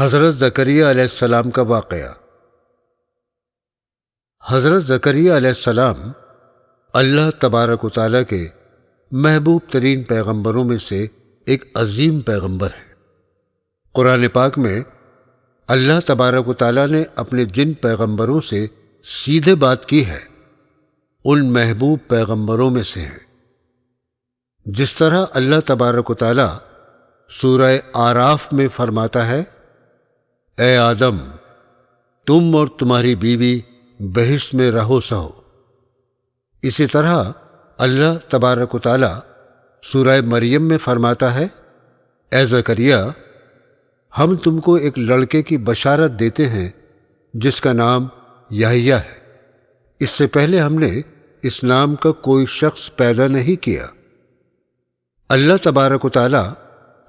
حضرت زکریا علیہ السلام کا واقعہ۔ حضرت زکریا علیہ السلام اللہ تبارک و تعالیٰ کے محبوب ترین پیغمبروں میں سے ایک عظیم پیغمبر ہیں۔ قرآن پاک میں اللہ تبارک و تعالیٰ نے اپنے جن پیغمبروں سے سیدھے بات کی ہے ان محبوب پیغمبروں میں سے ہیں۔ جس طرح اللہ تبارک و تعالیٰ سورہ آراف میں فرماتا ہے، اے آدم، تم اور تمہاری بیوی بہشت میں رہو سہو، اسی طرح اللہ تبارک و تعالیٰ سورہ مریم میں فرماتا ہے، اے زکریا، ہم تم کو ایک لڑکے کی بشارت دیتے ہیں جس کا نام یحییٰ ہے۔ اس سے پہلے ہم نے اس نام کا کوئی شخص پیدا نہیں کیا۔ اللہ تبارک و تعالیٰ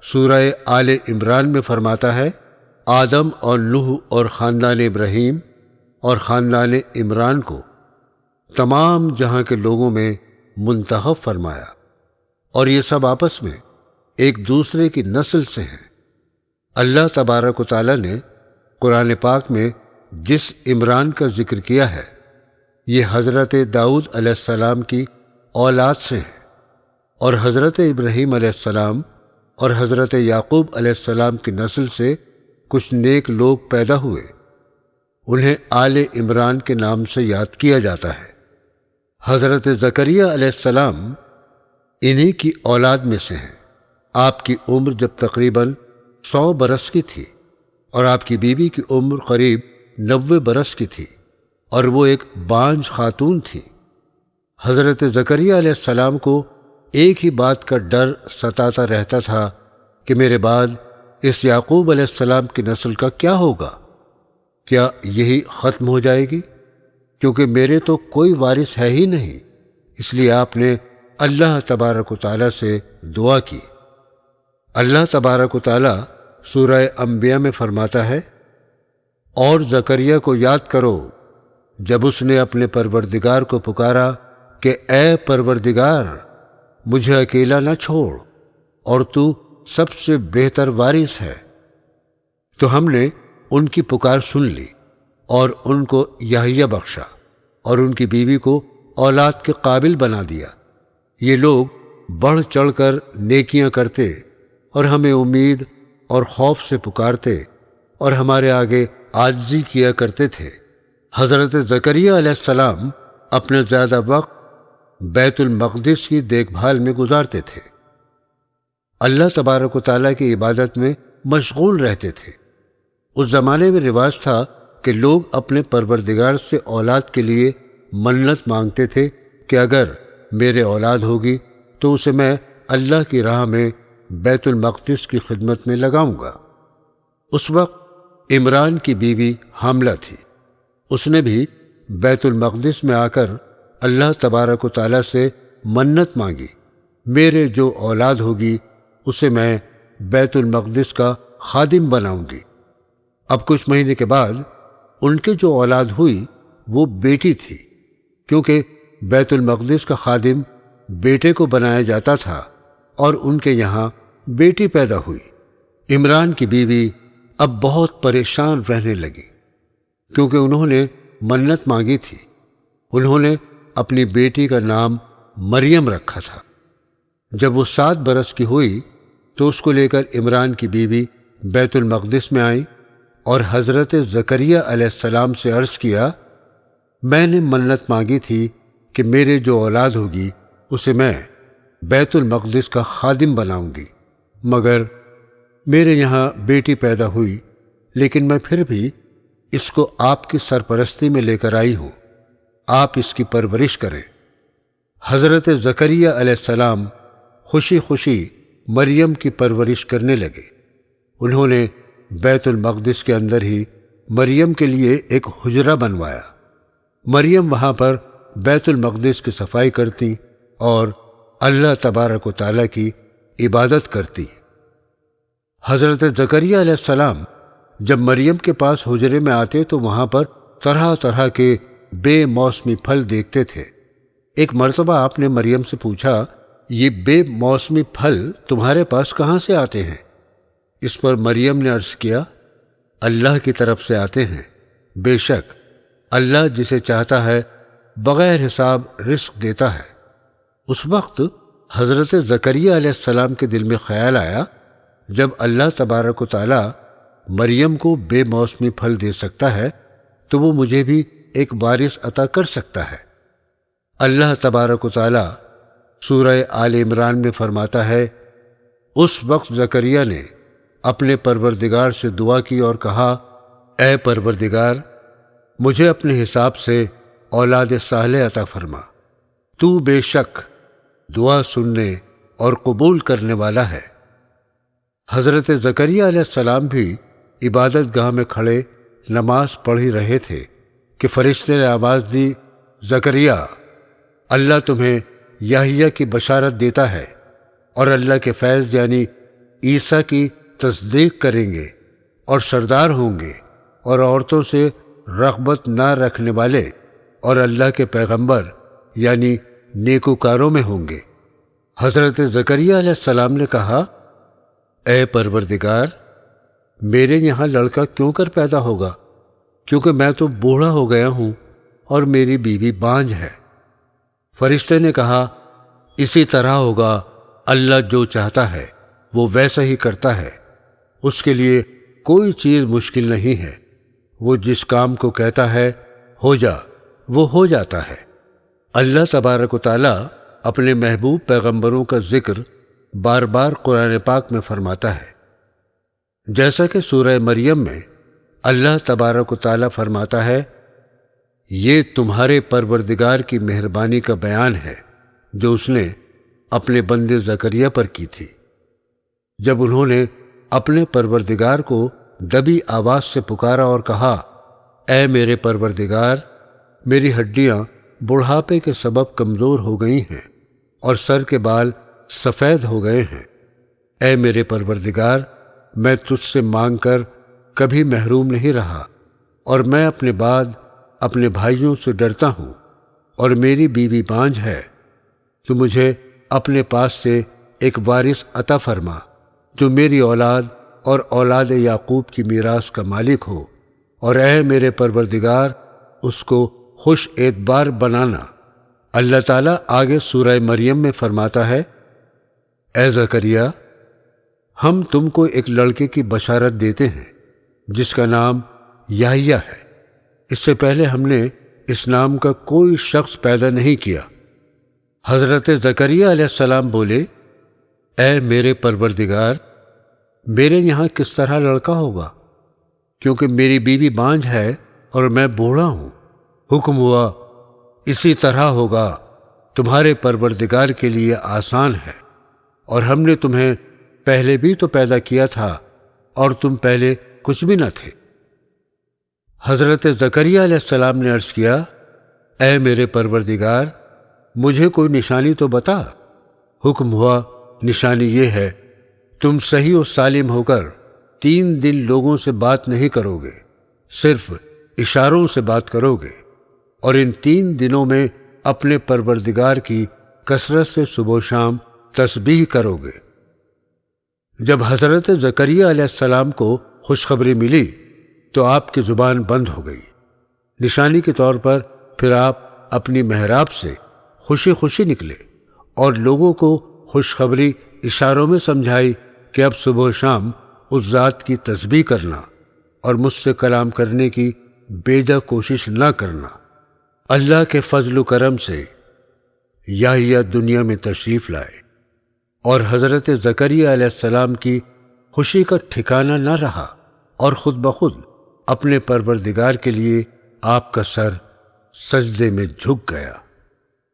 سورہ آل عمران میں فرماتا ہے، آدم اور نوح اور خاندان ابراہیم اور خاندان عمران کو تمام جہاں کے لوگوں میں منتخب فرمایا، اور یہ سب آپس میں ایک دوسرے کی نسل سے ہیں۔ اللہ تبارک و تعالیٰ نے قرآن پاک میں جس عمران کا ذکر کیا ہے یہ حضرت داؤد علیہ السلام کی اولاد سے ہیں، اور حضرت ابراہیم علیہ السلام اور حضرت یعقوب علیہ السلام کی نسل سے کچھ نیک لوگ پیدا ہوئے، انہیں آل عمران کے نام سے یاد کیا جاتا ہے۔ حضرت زکریا علیہ السلام انہی کی اولاد میں سے ہیں۔ آپ کی عمر جب تقریباً 100 برس کی تھی اور آپ کی بیوی کی عمر قریب 90 برس کی تھی، اور وہ ایک بانجھ خاتون تھی۔ حضرت زکریا علیہ السلام کو ایک ہی بات کا ڈر ستاتا رہتا تھا کہ میرے بعد اس یعقوب علیہ السلام کی نسل کا کیا ہوگا؟ کیا یہی ختم ہو جائے گی؟ کیونکہ میرے تو کوئی وارث ہے ہی نہیں۔ اس لیے آپ نے اللہ تبارک و تعالیٰ سے دعا کی۔ اللہ تبارک و تعالیٰ سورہ انبیاء میں فرماتا ہے، اور زکریا کو یاد کرو جب اس نے اپنے پروردگار کو پکارا کہ اے پروردگار، مجھے اکیلا نہ چھوڑ، اور تو سب سے بہتر وارث ہے۔ تو ہم نے ان کی پکار سن لی اور ان کو یحییٰ بخشا اور ان کی بیوی کو اولاد کے قابل بنا دیا۔ یہ لوگ بڑھ چڑھ کر نیکیاں کرتے اور ہمیں امید اور خوف سے پکارتے اور ہمارے آگے عاجزی کیا کرتے تھے۔ حضرت زکریا علیہ السلام اپنا زیادہ وقت بیت المقدس کی دیکھ بھال میں گزارتے تھے، اللہ تبارک و تعالیٰ کی عبادت میں مشغول رہتے تھے۔ اس زمانے میں رواج تھا کہ لوگ اپنے پروردگار سے اولاد کے لیے منت مانگتے تھے کہ اگر میرے اولاد ہوگی تو اسے میں اللہ کی راہ میں بیت المقدس کی خدمت میں لگاؤں گا۔ اس وقت عمران کی بیوی حاملہ تھی۔ اس نے بھی بیت المقدس میں آ کر اللہ تبارک و تعالیٰ سے منت مانگی، میرے جو اولاد ہوگی اسے میں بیت المقدس کا خادم بناؤں گی۔ اب کچھ مہینے کے بعد ان کے جو اولاد ہوئی وہ بیٹی تھی، کیونکہ بیت المقدس کا خادم بیٹے کو بنایا جاتا تھا، اور ان کے یہاں بیٹی پیدا ہوئی۔ عمران کی بیوی اب بہت پریشان رہنے لگی، کیونکہ انہوں نے منت مانگی تھی۔ انہوں نے اپنی بیٹی کا نام مریم رکھا تھا۔ جب وہ 7 برس کی ہوئی تو اس کو لے کر عمران کی بیوی بیت المقدس میں آئی اور حضرت زکریا علیہ السلام سے عرض کیا، میں نے منت مانگی تھی کہ میرے جو اولاد ہوگی اسے میں بیت المقدس کا خادم بناؤں گی، مگر میرے یہاں بیٹی پیدا ہوئی، لیکن میں پھر بھی اس کو آپ کی سرپرستی میں لے کر آئی ہوں، آپ اس کی پرورش کریں۔ حضرت زکریا علیہ السلام خوشی خوشی مریم کی پرورش کرنے لگے۔ انہوں نے بیت المقدس کے اندر ہی مریم کے لیے ایک حجرہ بنوایا۔ مریم وہاں پر بیت المقدس کی صفائی کرتی اور اللہ تبارک و تعالیٰ کی عبادت کرتی۔ حضرت زکریا علیہ السلام جب مریم کے پاس حجرے میں آتے تو وہاں پر طرح طرح کے بے موسمی پھل دیکھتے تھے۔ ایک مرتبہ آپ نے مریم سے پوچھا، یہ بے موسمی پھل تمہارے پاس کہاں سے آتے ہیں؟ اس پر مریم نے عرض کیا، اللہ کی طرف سے آتے ہیں۔ بے شک اللہ جسے چاہتا ہے بغیر حساب رزق دیتا ہے۔ اس وقت حضرت زکریہ علیہ السلام کے دل میں خیال آیا، جب اللہ تبارک و تعالی مریم کو بے موسمی پھل دے سکتا ہے تو وہ مجھے بھی ایک وارث عطا کر سکتا ہے۔ اللہ تبارک و تعالی سورہ آل عمران میں فرماتا ہے، اس وقت زکریہ نے اپنے پروردگار سے دعا کی اور کہا، اے پروردگار، مجھے اپنے حساب سے اولاد صالح عطا فرما، تو بے شک دعا سننے اور قبول کرنے والا ہے۔ حضرت زکریہ علیہ السلام بھی عبادت گاہ میں کھڑے نماز پڑھ ہی رہے تھے کہ فرشتے نے آواز دی، زکریہ، اللہ تمہیں یحییٰ کی بشارت دیتا ہے اور اللہ کے فیض یعنی عیسیٰ کی تصدیق کریں گے اور سردار ہوں گے اور عورتوں سے رغبت نہ رکھنے والے اور اللہ کے پیغمبر یعنی نیکوکاروں میں ہوں گے۔ حضرت زکریہ علیہ السلام نے کہا، اے پروردگار، میرے یہاں لڑکا کیوں کر پیدا ہوگا، کیونکہ میں تو بوڑھا ہو گیا ہوں اور میری بیوی بانجھ ہے۔ فرشتے نے کہا، اسی طرح ہوگا، اللہ جو چاہتا ہے وہ ویسا ہی کرتا ہے، اس کے لیے کوئی چیز مشکل نہیں ہے، وہ جس کام کو کہتا ہے ہو جا، وہ ہو جاتا ہے۔ اللہ تبارک و تعالی اپنے محبوب پیغمبروں کا ذکر بار بار قرآن پاک میں فرماتا ہے، جیسا کہ سورہ مریم میں اللہ تبارک و تعالی فرماتا ہے، یہ تمہارے پروردگار کی مہربانی کا بیان ہے جو اس نے اپنے بندے زکریہ پر کی تھی، جب انہوں نے اپنے پروردگار کو دبی آواز سے پکارا اور کہا، اے میرے پروردگار، میری ہڈیاں بڑھاپے کے سبب کمزور ہو گئی ہیں اور سر کے بال سفید ہو گئے ہیں۔ اے میرے پروردگار، میں تجھ سے مانگ کر کبھی محروم نہیں رہا اور میں اپنے بعد اپنے بھائیوں سے ڈرتا ہوں اور میری بیوی بانجھ ہے، تو مجھے اپنے پاس سے ایک وارث عطا فرما جو میری اولاد اور اولاد یعقوب کی میراث کا مالک ہو، اور اے میرے پروردگار اس کو خوش اعتبار بنانا۔ اللہ تعالیٰ آگے سورہ مریم میں فرماتا ہے، اے زکریہ، ہم تم کو ایک لڑکے کی بشارت دیتے ہیں جس کا نام یحییٰ ہے۔ اس سے پہلے ہم نے اس نام کا کوئی شخص پیدا نہیں کیا۔ حضرت زکریہ علیہ السلام بولے، اے میرے پروردگار، میرے یہاں کس طرح لڑکا ہوگا، کیونکہ میری بیوی بانجھ ہے اور میں بوڑھا ہوں۔ حکم ہوا، اسی طرح ہوگا، تمہارے پروردگار کے لیے آسان ہے، اور ہم نے تمہیں پہلے بھی تو پیدا کیا تھا اور تم پہلے کچھ بھی نہ تھے۔ حضرت زکریہ علیہ السلام نے عرض کیا، اے میرے پروردگار، مجھے کوئی نشانی تو بتا۔ حکم ہوا، نشانی یہ ہے، تم صحیح و سالم ہو کر 3 دن لوگوں سے بات نہیں کرو گے، صرف اشاروں سے بات کرو گے، اور ان 3 دنوں میں اپنے پروردگار کی کثرت سے صبح و شام تسبیح کرو گے۔ جب حضرت زکریہ علیہ السلام کو خوشخبری ملی تو آپ کی زبان بند ہو گئی۔ نشانی کے طور پر پھر آپ اپنی محراب سے خوشی خوشی نکلے اور لوگوں کو خوشخبری اشاروں میں سمجھائی کہ اب صبح و شام اس ذات کی تسبیح کرنا اور مجھ سے کلام کرنے کی بیجا کوشش نہ کرنا۔ اللہ کے فضل و کرم سے یحییٰ دنیا میں تشریف لائے اور حضرت زکریہ علیہ السلام کی خوشی کا ٹھکانہ نہ رہا، اور خود بخود اپنے پروردگار کے لیے آپ کا سر سجدے میں جھک گیا۔